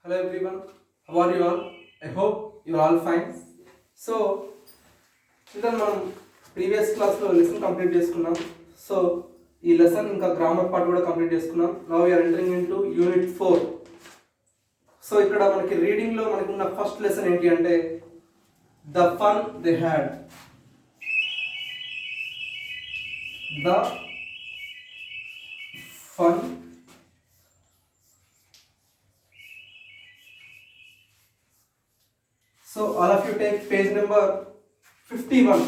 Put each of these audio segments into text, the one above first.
Hello everyone, how are you all? I hope you are all fine. So, children, మనం previous క్లాస్లో lesson complete చేసుకున్నాం. So ఈ lesson ఇంకా grammar part కూడా complete చేసుకున్నాం. Now we are entering into unit 4. So ఇక్కడ మనకి రీడింగ్లో మనకున్న ఫస్ట్ లెసన్ ఏంటి అంటే the fun they had. The fun So all of you take page number 51.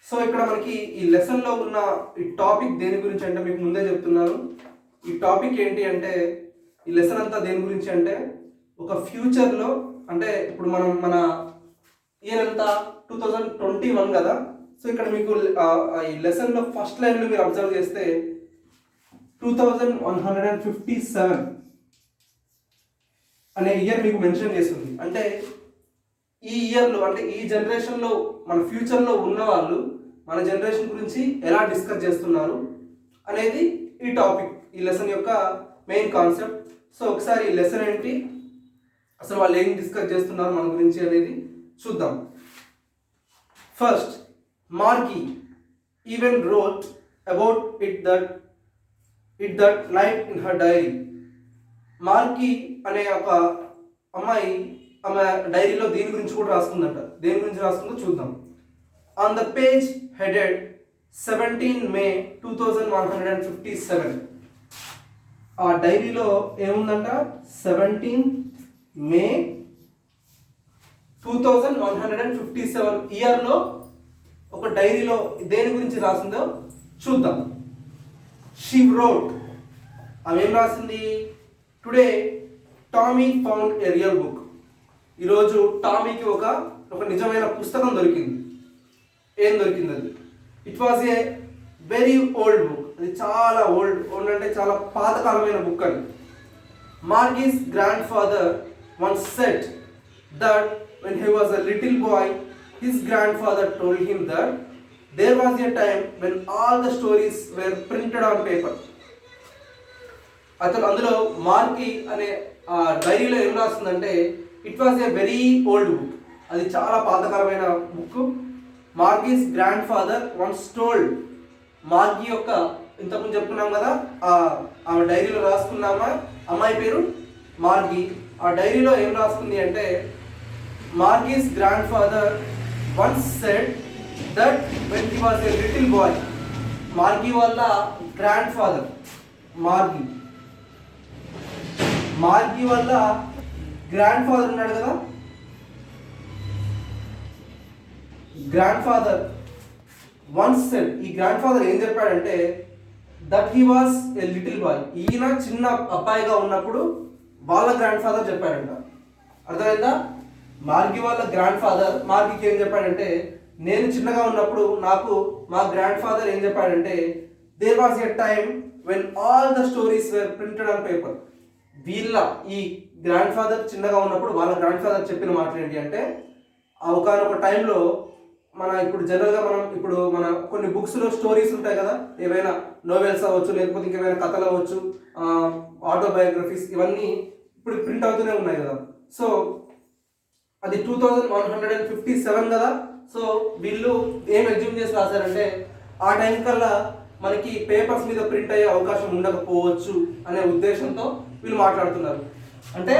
So ఇక్కడ మనకి ఈ లెసన్లో ఉన్న ఈ టాపిక్ దేని గురించి అంటే మీకు ముందే చెప్తున్నాను. ఈ టాపిక్ ఏంటి అంటే ఈ లెసన్ అంతా దేని గురించి అంటే ఒక ఫ్యూచర్లో అంటే ఇప్పుడు మన ఇయర్ అంతా 2021 కదా. సో ఇక్కడ మీకు ఈ లెసన్లో ఫస్ట్ లైన్లో మీరు అబ్జర్వ్ చేస్తే 2157 అనే ఇయర్ మీకు మెన్షన్ చేస్తుంది. అంటే ఈ ఇయర్లో అంటే ఈ జనరేషన్లో మన ఫ్యూచర్లో ఉన్న వాళ్ళు మన జనరేషన్ గురించి ఎలా డిస్కస్ చేస్తున్నారు అనేది ఈ టాపిక్, ఈ లెసన్ యొక్క మెయిన్ కాన్సెప్ట్. సో ఒకసారి ఈ లెసన్ ఏంటి, అసలు వాళ్ళు ఏం డిస్కస్ చేస్తున్నారు మన గురించి అనేది చూద్దాం. First, Margie even wrote about it that night in her diary. Margie అనే ఒక అమ్మాయి ఆమె డైరీలో దీని గురించి కూడా రాసుకుందంట. దేని గురించి రాసుకుందో చూద్దాం. On the page headed 17 May 2157. ఆ డైరీలో ఏముందంట, 17 May 2157 ఇయర్లో ఒక డైరీలో దేని గురించి రాసిందో చూద్దాం. షీ వ్రోట్, ఆమె ఏం రాసింది, today Tommy found a real book. ఈరోజు టామీకి ఒక నిజమైన పుస్తకం దొరికింది. ఏం దొరికింది అది? It was a very old book. అది చాలా ఓల్డ్ అంటే చాలా పాతకాలమైన బుక్ అని. Margie's grandfather once said that when he was a little boy his grandfather told him that there was a time when all the stories were printed on paper. అతను అందులో Margie అనే డైరీలో ఏం రాస్తుందంటే it was a very old book, అది చాలా పాతకాలమైన book. మార్గీస్ grandfather once told, మార్గీ యొక్క ఇంతకుముందు చెప్పుకున్నాం కదా ఆమె డైరీలో రాసుకున్నామా, అమ్మాయి పేరు మార్గీ. ఆ డైరీలో ఏం రాసుకుంది అంటే Margie's grandfather once said that when he was a little boy. Margie వాళ్ళ గ్రాండ్ ఫాదర్ మార్గీ వల్ల గ్రాండ్ ఫాదర్ ఉన్నాడు కదా, గ్రాండ్ ఫాదర్ వన్స్ సెడ్, ఈ గ్రాండ్ ఫాదర్ ఏం చెప్పాడంటే that he was a little boy. ఈయన చిన్న అబ్బాయిగా ఉన్నప్పుడు వాళ్ళ గ్రాండ్ ఫాదర్ చెప్పాడంట. అర్థమైందా? మార్గీ వాళ్ళ గ్రాండ్ ఫాదర్ మార్గీకి ఏం చెప్పాడంటే నేను చిన్నగా ఉన్నప్పుడు నాకు మా గ్రాండ్ ఫాదర్ ఏం చెప్పాడంటే there was a time when all the stories were printed on paper. వీళ్ళ ఈ గ్రాండ్ ఫాదర్ చిన్నగా ఉన్నప్పుడు వాళ్ళ గ్రాండ్ ఫాదర్ చెప్పిన మాటలు ఏంటి అంటే ఒకనొక టైంలో ఇప్పుడు జనరల్గా ఇప్పుడు మన కొన్ని బుక్స్లో స్టోరీస్ ఉంటాయి కదా, ఏవైనా నోవెల్స్ అవ్వచ్చు, లేకపోతే ఇంకేమైనా కథలు అవ్వచ్చు, ఆటోబయోగ్రఫీస్, ఇవన్నీ ఇప్పుడు ప్రింట్ అవుతూనే ఉన్నాయి కదా. సో అది 2157 కదా. సో వీళ్ళు ఏం ఎగ్జ్యూమ్ చేసి రాశారంటే ఆ టైం కల్లా మనకి పేపర్స్ మీద ప్రింట్ అయ్యే అవకాశం ఉండకపోవచ్చు అనే ఉద్దేశంతో వీళ్ళు మాట్లాడుతున్నారు. అంటే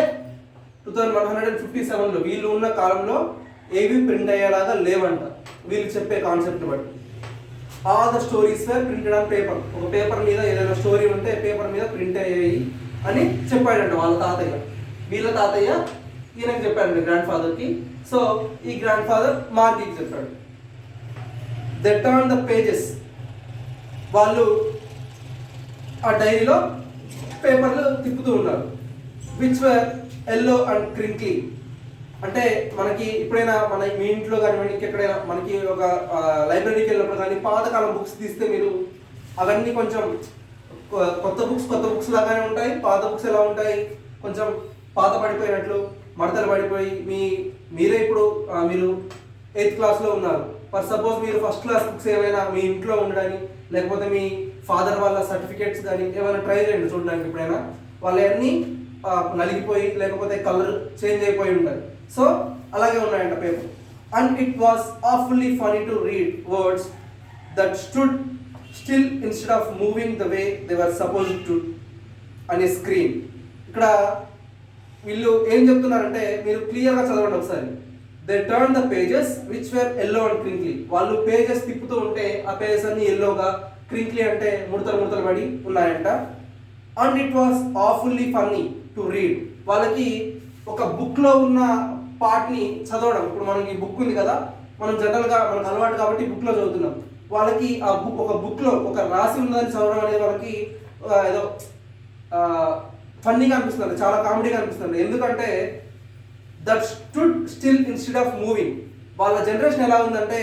2157లో వీళ్ళు ఉన్న కాలంలో ఏవి ప్రింట్ అయ్యేలాగా లేవంట వీళ్ళు చెప్పే కాన్సెప్ట్ని బట్టి. All the stories were printed on paper. ఒక పేపర్ మీద ఏదైనా స్టోరీ ఉంటే పేపర్ మీద ప్రింట్ అయ్యాయి అని చెప్పాడంట వాళ్ళ తాతయ్య. వీళ్ళ తాతయ్య ఈయనకి చెప్పాడండి గ్రాండ్ ఫాదర్కి. సో ఈ గ్రాండ్ ఫాదర్ మార్గీకి చెప్పాడు. దే టర్న్ ద పేజెస్, వాళ్ళు ఆ డైరీలో పేపర్లు తిప్పుతూ ఉన్నారు. Which were yellow and crinkly. అంటే మనకి ఎప్పుడైనా మీ ఇంట్లో కానీ మనకి ఎక్కడైనా మనకి ఒక లైబ్రరీకి వెళ్ళినప్పుడు కానీ పాతకాలం బుక్స్ తీస్తే మీరు అవన్నీ కొంచెం కొత్త బుక్స్ లాగానే ఉంటాయి. పాత బుక్స్ ఎలా ఉంటాయి, కొంచెం పాత పడిపోయినట్లు మడతలు పడిపోయి మీరే ఇప్పుడు మీరు 8th క్లాస్లో ఉన్నారు. ఫర్ సపోజ్ మీరు ఫస్ట్ క్లాస్ బుక్స్ ఏమైనా మీ ఇంట్లో ఉండడానికి లేకపోతే మీ ఫాదర్ వాళ్ళ సర్టిఫికేట్స్ కానీ ఏమైనా ట్రై చేయండి చూడడానికి ఎప్పుడైనా, వాళ్ళన్నీ నలిగిపోయి లేకపోతే కలర్ చేంజ్ అయిపోయి ఉంటాయి. సో అలాగే ఉన్నాయంట paper. And it was awfully funny to read words that stood still instead of moving the way they were supposed to on a screen. ఇక్కడ వీళ్ళు ఏం చెప్తున్నారంటే మీరు క్లియర్గా చదవండి ఒకసారి. They turn the pages which were yellow and crinkly. వాళ్ళు pages తిప్పుతూ ఉంటే ఆ పేజెస్ అన్ని ఎల్లోగా, క్రింక్లీ అంటే ముడతలు ముడతలు పడి ఉన్నాయంట. And it was awfully funny to read. వాళ్ళకి ఒక బుక్లో ఉన్న పార్ట్ని చదవడం, ఇప్పుడు మనకి బుక్ ఉంది కదా, మనం జనరల్గా మనకు అలవాటు కాబట్టి బుక్లో చదువుతున్నాం. వాళ్ళకి ఆ బుక్, ఒక బుక్లో ఒక రాసి ఉన్నదని చదవడం అనేది వాళ్ళకి ఏదో ఫన్నీగా అనిపిస్తుంది, చాలా కామెడీగా అనిపిస్తుంది. ఎందుకంటే that stood still instead of moving. వాళ్ళ జనరేషన్ ఎలా ఉందంటే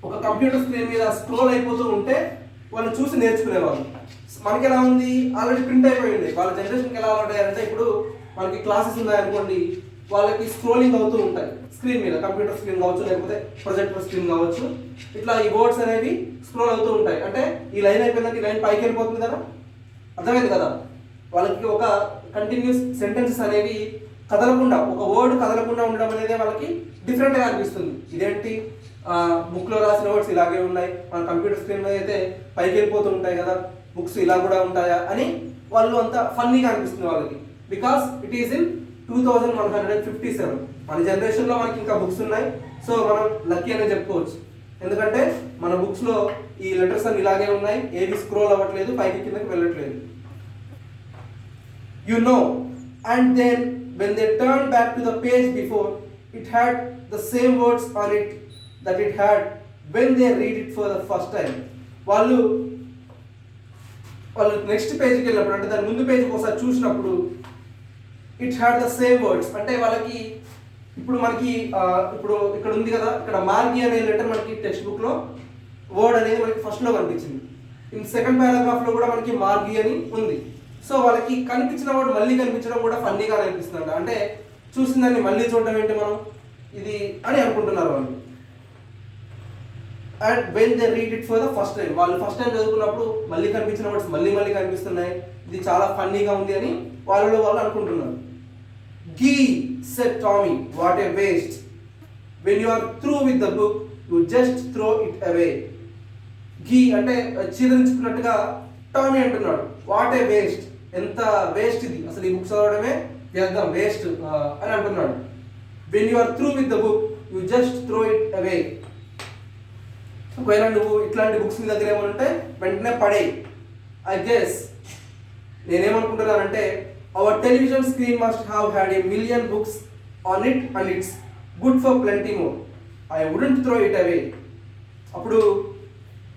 ఒక కంప్యూటర్ స్క్రీన్ మీద స్క్రోల్ అయిపోతూ ఉంటే వాళ్ళు చూసి నేర్చుకునేవాళ్ళు. మనకి ఎలా ఉంది, ఆల్రెడీ ప్రింట్ అయిపోయింది. వాళ్ళ జనరేషన్కి ఎలా ఉంటాయంటే ఇప్పుడు మనకి క్లాసెస్ ఉన్నాయనుకోండి, వాళ్ళకి స్క్రోలింగ్ అవుతూ ఉంటాయి స్క్రీన్ మీద, కంప్యూటర్ స్క్రీన్ కావచ్చు లేకపోతే ప్రొజెక్టర్ స్క్రీన్ కావచ్చు. ఇట్లా ఈ వర్డ్స్ అనేవి స్క్రోల్ అవుతూ ఉంటాయి. అంటే ఈ లైన్ అయిపోయిందంటే ఈ లైన్ పైకి వెళ్ళిపోతుంది కదా, అర్థమైంది కదా. వాళ్ళకి ఒక కంటిన్యూస్ సెంటెన్సెస్ అనేవి కదలకుండా, ఒక వర్డ్ కదలకుండా ఉండడం అనేది వాళ్ళకి డిఫరెంట్గా అనిపిస్తుంది. ఇదేంటి బుక్లో రాసిన వర్డ్స్ ఇలాగే ఉన్నాయి, మన కంప్యూటర్ స్క్రీన్ మీద అయితే పైకి వెళ్ళిపోతూ ఉంటాయి కదా, బుక్స్ ఇలా కూడా ఉంటాయా అని వాళ్ళు అంత ఫన్నీగా అనిపిస్తుంది వాళ్ళకి. Because it is in 2157. మన జనరేషన్లో మనకి ఇంకా బుక్స్ ఉన్నాయి. సో మనం లక్కీ అనే చెప్పుకోవచ్చు. ఎందుకంటే మన బుక్స్లో ఈ లెటర్స్ అన్ని ఇలాగే ఉన్నాయి, ఏవి స్క్రోల్ అవ్వట్లేదు, పైకి కిందకి వెళ్ళట్లేదు. You know, and then when they turned back to the page before, it had the same words on it that it had when they read it for the first time. వాళ్ళు next పేజ్కి వెళ్ళినప్పుడు, అంటే దాని ముందు పేజ్కి ఒకసారి చూసినప్పుడు it had the same words. అంటే వాళ్ళకి ఇప్పుడు మనకి ఇప్పుడు ఇక్కడ ఉంది కదా, ఇక్కడ మార్గి అనే లెటర్ మనకి టెక్స్ట్ బుక్లో వర్డ్ అనేది మనకి ఫస్ట్లో కనిపించింది. ఇన్ సెకండ్ పారాగ్రాఫ్లో కూడా మనకి మార్గి అని ఉంది. సో వాళ్ళకి కనిపించిన వర్డ్ మళ్ళీ కనిపించడం కూడా ఫన్నీగా అనిపిస్తుంది. అంటే చూసిన దాన్ని మళ్ళీ చూడడం ఏంటి మనం ఇది అని అనుకుంటున్నారు వాళ్ళు. And when they read it for the first time, వాళ్ళు ఫస్ట్ టైం చదువుకున్నప్పుడు మళ్ళీ కనిపించిన వర్డ్స్ మళ్ళీ మళ్ళీ కనిపిస్తున్నాయి, ఇది చాలా ఫన్నీగా ఉంది అని వాళ్ళలో వాళ్ళు అనుకుంటున్నారు. Gee said Tommy, what a waste. When you are through with the book you just throw it away. Gee అంటే చీదరించుకున్నట్టుగా టామీ అంటున్నాడు, వాట్ ఏ వేస్ట్, ఎంత వేస్ట్ ఇది, అసలు ఈ బుక్ చదవడమే వ్యర్థం, వేస్ట్ అని అంటున్నాడు. When you are through with the book you just throw it away. ఒకవేళ నువ్వు ఇట్లాంటి బుక్స్ నీ దగ్గర ఏమంటే వెంటనే పడే. ఐ గెస్ నేనేమనుకుంటున్నానంటే our television screen must have had a million books on it and it's good for plenty more. I wouldn't throw it అవే. అప్పుడు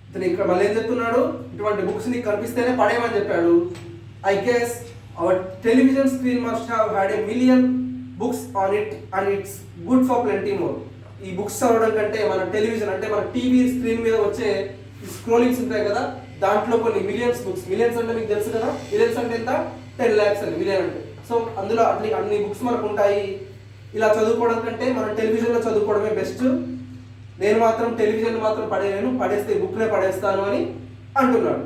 ఇతను ఇక్కడ మళ్ళీ ఏం చెప్తున్నాడు, ఇటువంటి బుక్స్ నీకు కనిపిస్తేనే పడేయమని చెప్పాడు. I guess our television screen must have had a million books on it and it's good for plenty more. ఈ బుక్స్ చదవడం కంటే మన టెలివిజన్ అంటే మన టీవీ స్క్రీన్ మీద వచ్చే స్క్రోలింగ్స్ ఉంటాయి కదా, దాంట్లో కొన్ని మిలియన్స్ బుక్స్, మిలియన్స్ అంటే మీకు తెలుసు కదా, మిలియన్స్ అంటే ఎంత, 10 lakhs అని మిలియన్ అంటే. సో అందులో అన్ని బుక్స్ మనకు ఉంటాయి. ఇలా చదువుకోవడం కంటే మనం టెలివిజన్లో చదువుకోవడమే బెస్ట్. నేను మాత్రం టెలివిజన్ మాత్రం పడేయను, పడేస్తే బుక్నే పడేస్తాను అని అంటున్నాడు.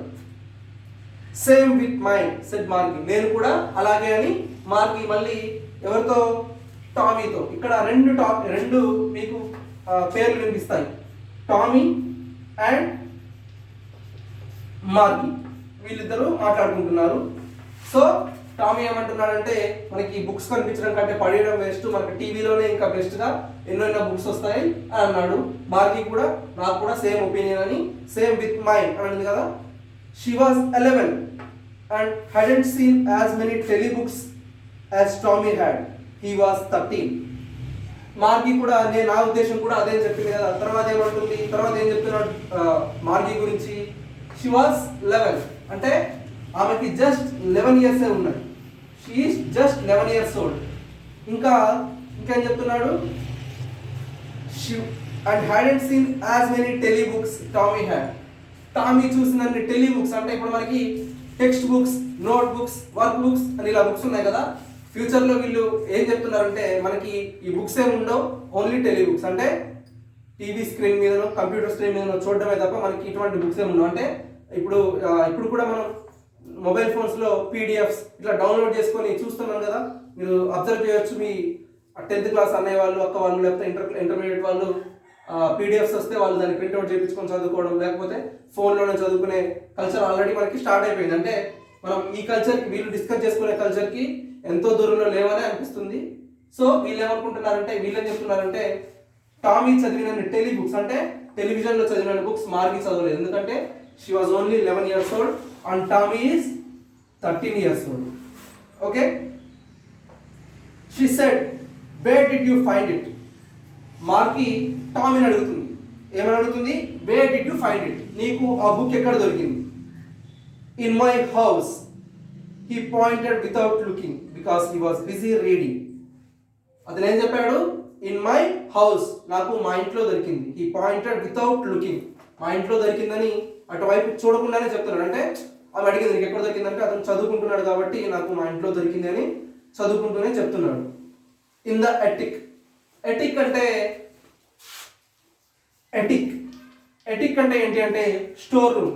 Same with mind said Margie. నేను కూడా అలాగే అని మార్గి మళ్ళీ ఎవరితో, టామీతో. ఇక్కడ రెండు మీకు పేర్లు వినిపిస్తాయి, టామీ అండ్ మార్గి. వీళ్ళిద్దరూ మాట్లాడుకుంటున్నారు. సో టామీ ఏమంటున్నాడంటే మనకి బుక్స్ కనిపించడం కంటే పడేయడం వేస్ట్, మనకి టీవీలోనే ఇంకా బెస్ట్గా ఎన్నో బుక్స్ వస్తాయి అని అన్నాడు. మార్గి కూడా నాకు కూడా సేమ్ ఒపీనియన్ అని, సేమ్ విత్ మైండ్ అని ఉంది కదా. She was 11 and hadn't seen as many telebooks as Tommy had. He was 13. మార్గి కూడా నా ఉద్దేశం కూడా అదే చెప్పింది కదా. తర్వాత ఏమంటుంది, తర్వాత ఏం చెప్తున్నాడు మార్గి గురించి, షీ వాజ్ 11 అంటే ఆమెకి జస్ట్ 11 years ఉన్నాయి. She is just 11 years old. ఇంకేం చెప్తున్నాడు, and hadn't seen as many telebooks Tommy had. Tommy చూసినన్ని టెలిబుక్స్ అంటే ఇప్పుడు మనకి text books, note books, work books అని ఇలా బుక్స్ ఉన్నాయి కదా. ఫ్యూచర్లో వీళ్ళు ఏం చెప్తున్నారంటే మనకి ఈ బుక్స్ ఏమి ఉండవు, ఓన్లీ టెలిబుక్స్ అంటే టీవీ స్క్రీన్ మీదనో కంప్యూటర్ స్క్రీన్ మీదనో చూడడమే తప్ప మనకి ఇటువంటి బుక్స్ ఏమి ఉండవు. అంటే ఇప్పుడు కూడా మనం మొబైల్ ఫోన్స్లో పీడిఎఫ్స్ ఇట్లా డౌన్లోడ్ చేసుకొని చూస్తున్నాం కదా. మీరు అబ్జర్వ్ చేయొచ్చు, మీ 10th క్లాస్ అన్నయ్య వాళ్ళు, అక్క వాళ్ళు, లేకపోతే ఇంటర్మీడియట్ వాళ్ళు పీడిఎఫ్స్ వస్తే వాళ్ళు దాన్ని ప్రింట్అవుట్ చేయించుకొని చదువుకోవడం, లేకపోతే ఫోన్లోనే చదువుకునే కల్చర్ ఆల్రెడీ మనకి స్టార్ట్ అయిపోయింది. అంటే మనం ఈ కల్చర్కి, వీళ్ళు డిస్కస్ చేసుకునే కల్చర్కి ఎంతో దూరంలో లేవని అనిపిస్తుంది. సో వీళ్ళు ఏమనుకుంటున్నారంటే, వీళ్ళని చెప్తున్నారంటే టామీ చదివిన బుక్స్ అంటే టెలివిజన్లో చదివిన బుక్స్ మార్గి చదవలేదు. ఎందుకంటే she was only 11 years old and Tommy is 13 years old. Okay? She said, where did you find it? మార్కి టామీని అడుగుతుంది. ఏమని అడుగుతుంది? Where did you find it? నీకు ఆ బుక్ ఎక్కడ దొరికింది? In my house. He pointed without looking because he was busy reading. అతను ఏం చెప్పాడు? ఇన్ మై హౌస్, నాకు మా ఇంట్లో దొరికింది. హీ పాయింటెడ్ వితౌట్ లుకింగ్, మా ఇంట్లో దొరికిందని అటువైపు చూడకుండానే చెప్తున్నాడు. అంటే ఆమె అడిగింది నీకు ఎక్కడ దొరికిందంటే అతను చదువుకుంటున్నాడు కాబట్టి నాకు మా ఇంట్లో దొరికింది అని చదువుకుంటూనే చెప్తున్నాడు. In the ఎటిక్. ఎటిక్ అంటే ఎటిక్ అంటే ఏంటి అంటే స్టోర్ రూమ్.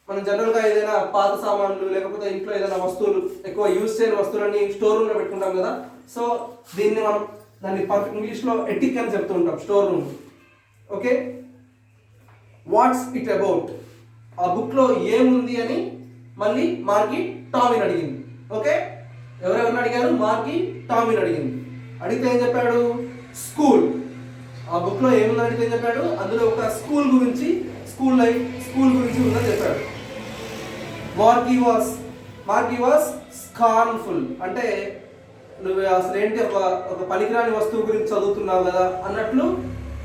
మనం జనరల్గా ఏదైనా పాత సామాన్లు లేకపోతే ఇంట్లో ఏదైనా వస్తువులు, ఎక్కువ యూజ్ చేయని వస్తువులన్నీ స్టోర్ రూమ్లో పెట్టుకుంటాం కదా. సో దీన్ని మనం దాన్ని ఇంగ్లీష్లో ఎటిక్ అని చెప్తూ ఉంటాం, store room. Okay, what's it about? ఆ బుక్లో ఏముంది అని మళ్ళీ మార్కి టామీని అడిగింది. ఓకే, ఎవరెవరిని అడిగారు? మార్కి టామీని అడిగింది. అడిగితే ఏం చెప్పాడు? స్కూల్. ఆ బుక్లో ఏముందని అడిగితే ఏం చెప్పాడు? అందులో ఒక స్కూల్ గురించి, స్కూల్ లైఫ్, స్కూల్ గురించి ఉందని చెప్పాడు. మార్కి వాస్ స్కార్న్ఫుల్. అంటే నువ్వు అసలు ఏంటి, ఒక పనికిరాని వస్తువు గురించి చదువుతున్నావు కదా అన్నట్లు.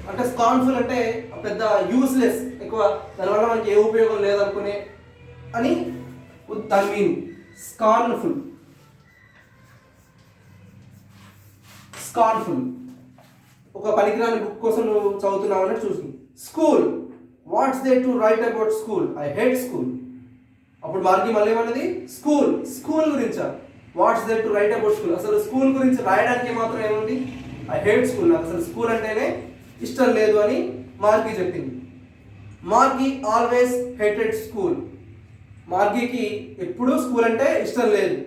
అంటే స్కార్న్ఫుల్ అంటే పెద్ద యూస్లెస్, ఎక్కువ దానివల్ల మనకి ఏ ఉపయోగం లేదనుకునే అని దాని మీన్. స్కార్న్ఫుల్ ఒక పనికిరాని బుక్ కోసం నువ్వు చదువుతున్నావు అని చూసింది. School. What's there to write about school? I hate school. అప్పుడు మార్కి మళ్ళీ ఏమన్నది? స్కూల్ గురించా? What's there to write about school? అసలు స్కూల్ గురించి రాయడానికి మాత్రం ఏముంది? ఐ హేట్ స్కూల్, నాకు అసలు స్కూల్ అంటేనే ఇష్టం లేదు అని మార్కి చెప్పింది. మార్కి ఆల్వేస్ హేటెడ్ స్కూల్. మార్గికి ఎప్పుడూ స్కూల్ అంటే ఇష్టం లేదు.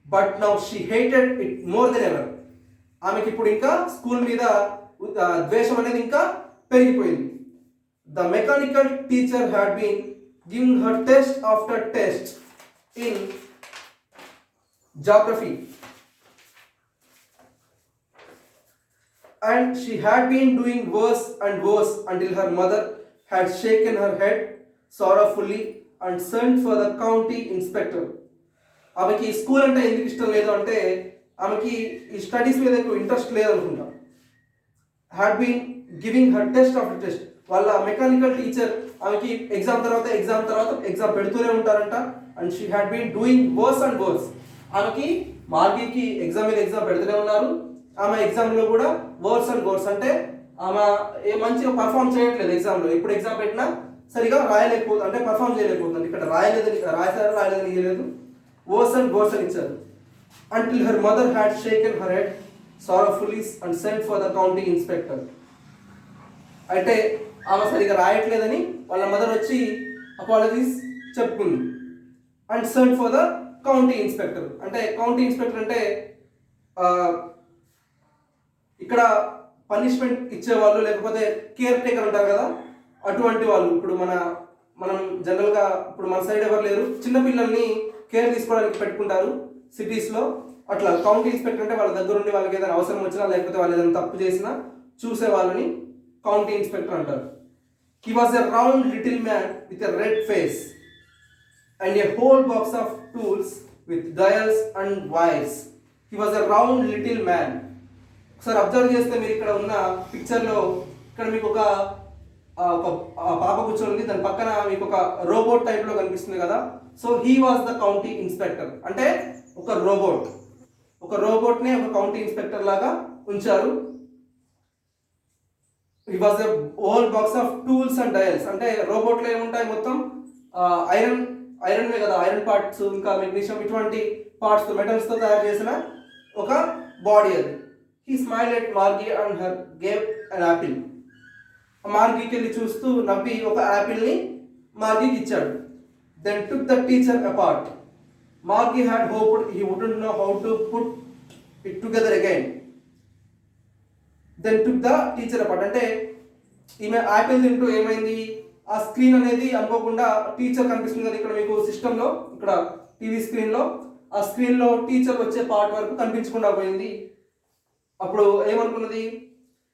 But now she hated it more than ever. ఆమెకి ఇప్పుడు ఇంకా స్కూల్ మీద ద్వేషం అనేది ఇంకా పెరిగిపోయింది. The mechanical teacher had been giving her test after test in geography and she had been doing worse and worse until her mother had shaken her head sorrowfully and sent for the county inspector. ఆమెకి school అంటే ఎందుకు ఇష్టం లేదు అంటే ఆమెకి ఈ studies మీద ఎక్కువ ఇంట్రెస్ట్ లేదనుకుంటా. Had been giving her test after test. వాళ్ళ మెకానికల్ టీచర్ ఆమెకి ఎగ్జామ్ తర్వాత ఎగ్జామ్ పెడుతూనే ఉంటారంట. And she had been doing worse and worse. ఆమెకి మార్గికి ఎగ్జామ్ మీద ఎగ్జామ్ పెడుతూనే ఉన్నారు. ఆమె ఎగ్జామ్లో కూడా వర్స్ అండ్ వర్స్ అంటే ఆమె మంచిగా పర్ఫామ్ చేయట్లేదు ఎగ్జామ్లో. ఎప్పుడు ఎగ్జామ్ పెట్టినా సరిగా రాయలేకపోతుంది, అంటే పర్ఫామ్ చేయలేకపోతుంది. ఇక్కడ రాయలేదని ఇవ్వలేదు, వర్స్ అండ్ వర్స్ అని ఇచ్చారు. until her mother had shaken her head sorrowfully and sent for the county inspector. అంటే ఆమె సరిగా రాయట్లేదని వాళ్ళ మదర్ వచ్చి అపాలజీస్ చెప్పుకుంది. And sent for the county inspector. అంటే కౌంటీ ఇన్స్పెక్టర్ అంటే ఇక్కడ పనిష్మెంట్ ఇచ్చేవాళ్ళు, లేకపోతే కేర్ టేకర్ అంటారు కదా, అటువంటి వాళ్ళు. ఇప్పుడు మనం జనరల్గా ఇప్పుడు మన సైడ్ ఎవరు లేరు, చిన్నపిల్లల్ని కేర్ తీసుకోవడానికి పెట్టుకుంటారు సిటీస్లో. అట్లా కౌంటీ ఇన్స్పెక్టర్ అంటే వాళ్ళ దగ్గర ఉండి వాళ్ళకి ఏదైనా అవసరం వచ్చినా, లేకపోతే వాళ్ళు ఏదైనా తప్పు చేసినా చూసే వాళ్ళని కౌంటీ ఇన్స్పెక్టర్ అంటారు. He was a round little man with a red face and a whole box of tools with dials and wires. He was a round little man. ఒకసారి అబ్జర్వ్ చేస్తే మీరు ఇక్కడ ఉన్న పిక్చర్లో ఇక్కడ మీకు ఒక పాప కూర్చొని ఉంది, దాని పక్కన మీకు ఒక రోబోట్ టైప్లో కనిపిస్తుంది కదా. So he was the county inspector. అంటే ఒక రోబోట్ని ఒక కౌంటీ ఇన్స్పెక్టర్ లాగా ఉంచారు. It was a whole box of tools and dials. అంటే రోబోట్లో ఏముంటాయి, మొత్తం ఐరన్ కదా, ఐరన్ పార్ట్స్, ఇంకా మెగ్నీషియం, ఇటువంటి పార్ట్స్ మెటల్స్తో తయారు చేసిన ఒక బాడీ అది. He smiled at Margie and her gave an apple. మార్గికి వెళ్ళి చూస్తూ నవ్వి ఒక యాపిల్ని మార్గికి ఇచ్చాడు. then took the teacher apart. Marky had hoped he wouldn't know how to put it together again. Then took the teacher apart. అంటే ఈమె Apple తింటూ ఏమైంది, ఆ స్క్రీన్ అనేది అనుకోకుండా టీచర్ కనిపిస్తుంది కదా ఇక్కడ మీకు సిస్టంలో, ఇక్కడ టీవీ స్క్రీన్లో, ఆ స్క్రీన్లో టీచర్ వచ్చే పార్ట్ వరకు కనిపించకుండా పోయింది. అప్పుడు ఏమనుకున్నది,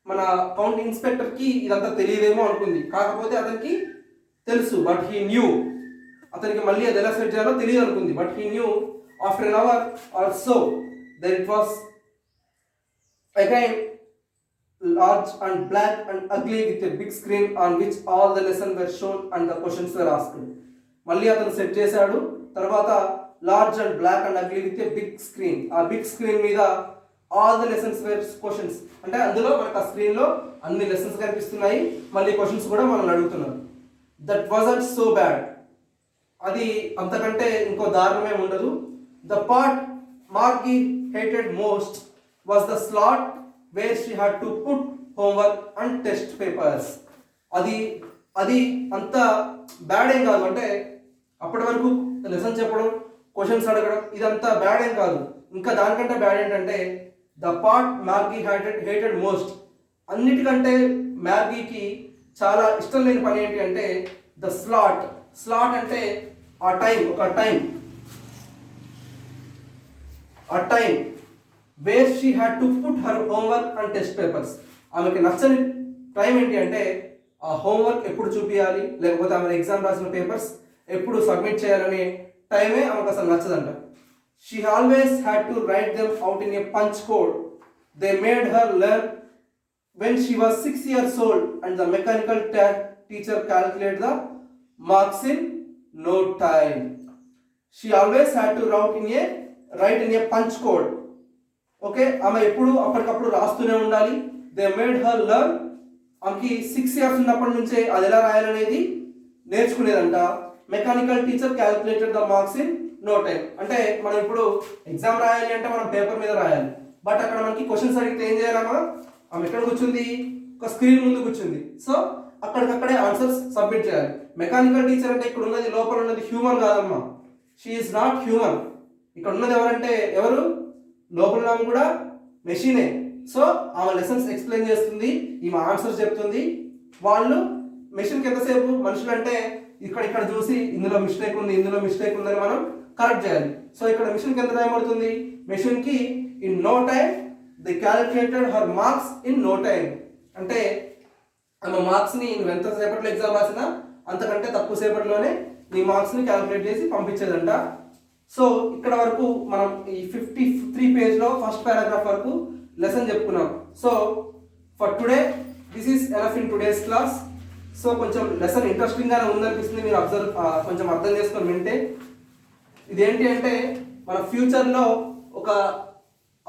మన కౌంట్ ఇన్స్పెక్టర్కి ఇదంతా తెలియదేమో అనుకుంది. కాకపోతే అతనికి తెలుసు, బట్ హీ న్యూ, అతనికి మళ్ళీ అది ఎలా సెట్ చేయాలో తెలియదు అనుకుంది. But he knew after an hour or so that it was again large and black and ugly with a big screen on which all the lessons were shown and the questions were asked. మళ్ళీ అతను set చేశాడు. తర్వాత large and black and ugly with a big screen, ఆ big screen మీద all the lessons were questions, అంటే అందులో మనకు ఆ స్క్రీన్లో అన్ని లెసన్స్ కనిపిస్తున్నాయి, మళ్ళీ క్వశ్చన్స్ కూడా మనల్ని అడుగుతున్నారు. దట్ వాజంట్ సో బ్యాడ్, అది అంతకంటే ఇంకో దారుణమే ఉండదు. The part marquee hated most was the slot where she had to put homework and test papers. అది అంత బ్యాడ్ ఏం కాదు, అంటే అప్పటి వరకు లెసన్ చెప్పడం, క్వశ్చన్స్ అడగడం ఇదంతా బ్యాడ్ ఏం కాదు. ఇంకా దానికంటే బ్యాడ్ ఏంటంటే the part Maggi hated most, అన్నిటికంటే మ్యాగీకి చాలా ఇష్టం లేని పని ఏంటి అంటే ద స్లాట్ అంటే ఆ టైం, ఒక time where she had to put her homework and test papers. ఆమెకి నచ్చని టైం ఏంటి అంటే ఆ హోంవర్క్ ఎప్పుడు చూపించాలి, లేకపోతే ఆమె ఎగ్జామ్ రాసిన పేపర్స్ ఎప్పుడు సబ్మిట్ చేయాలనే టైమే ఆమెకు అసలు నచ్చదంట. She always had to write them out in a punch code. They made her learn when she was 6 years old and the mechanical teacher calculate the marks in no time. She always had to write in a punch code. Okay, ఆమె ఎప్పుడు అప్పటికప్పుడు రాస్తూనే ఉండాలి. They made her learn, ఆమెకి 6 years ఉన్నప్పటి నుంచే అది ఎలా రాయాలనేది నేర్చుకునేదంట. Mechanical teacher calculated the marks in no time, అంటే మనం ఇప్పుడు ఎగ్జామ్ రాయాలి అంటే మనం పేపర్ మీద రాయాలి, బట్ అక్కడ మనకి క్వశ్చన్స్ అడిగితే ఏం చేయాలమ్మా, ఆమె ఎక్కడ కూర్చుంది, ఒక స్క్రీన్ ముందు కూర్చుంది. సో అక్కడికక్కడే ఆన్సర్స్ సబ్మిట్ చేయాలి. మెకానికల్ టీచర్ అంటే ఇక్కడ ఉన్నది, లోపల ఉన్నది హ్యూమన్ కాదమ్మా, షీ ఈజ్ నాట్ హ్యూమన్. ఇక్కడ ఉన్నది ఎవరంటే ఎవరు, లోపల కూడా మెషినే. సో ఆమె లెసన్స్ ఎక్స్ప్లెయిన్ చేస్తుంది, ఈమె ఆన్సర్స్ చెప్తుంది. వాళ్ళు మెషిన్కి ఎంతసేపు, మనుషులు అంటే ఇక్కడ చూసి ఇందులో మిస్టేక్ ఉంది అని మనం కరెక్ట్ చేయాలి. సో ఇక్కడ మిషన్కి ఎంత టైం పడుతుంది, మెషిన్కి in no time they calculated her marks in no time. అంటే ఆమె మార్క్స్ని నువ్వు ఎంతసేపట్లో ఎగ్జామ్ రాసినా అంతకంటే తక్కువ సేపట్లోనే నీ మార్క్స్ని క్యాలిక్యులేట్ చేసి పంపించేదంట. సో ఇక్కడ వరకు మనం ఈ 53 పేజ్లో ఫస్ట్ పారాగ్రాఫ్ వరకు లెసన్ చెప్పుకున్నాం. So for today this is enough in today's class. So కొంచెం లెసన్ ఇంట్రెస్టింగ్గానే ఉందనిపిస్తుంది, మీరు కొంచెం అర్థం చేసుకొని వింటే. ఇదేంటి అంటే మన ఫ్యూచర్లో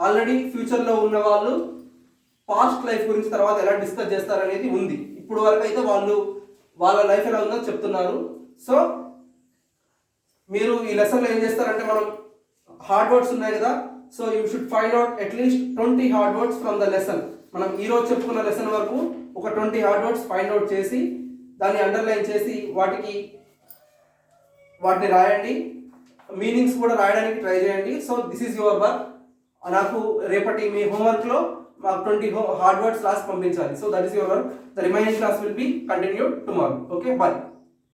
ఆల్రెడీ ఫ్యూచర్లో ఉన్న వాళ్ళు పాస్ట్ లైఫ్ గురించి తర్వాత ఎలా డిస్కస్ చేస్తారనేది ఉంది. ఇప్పుడు వరకు అయితే వాళ్ళ లైఫ్ ఎలా ఉందో చెప్తున్నారు. సో మీరు ఈ లెసన్లో ఏం చేస్తారంటే, మనం హార్డ్ వర్డ్స్ ఉన్నాయి కదా, so you should find out at least 20 hard words from the lesson. మనం ఈరోజు చెప్పుకున్న లెసన్ వరకు ఒక 20 హార్డ్ వర్డ్స్ ఫైండ్ అవుట్ చేసి దాన్ని అండర్లైన్ చేసి వాటిని రాయండి, మీనింగ్స్ కూడా రాయడానికి ట్రై చేయండి. So this is your work. నాకు రేపటి మీ హోంవర్క్లో మాకు 20 హార్డ్ వర్డ్స్ రాసి పంపించాలి. So that is your work. The remaining class will be continued tomorrow. Okay, bye.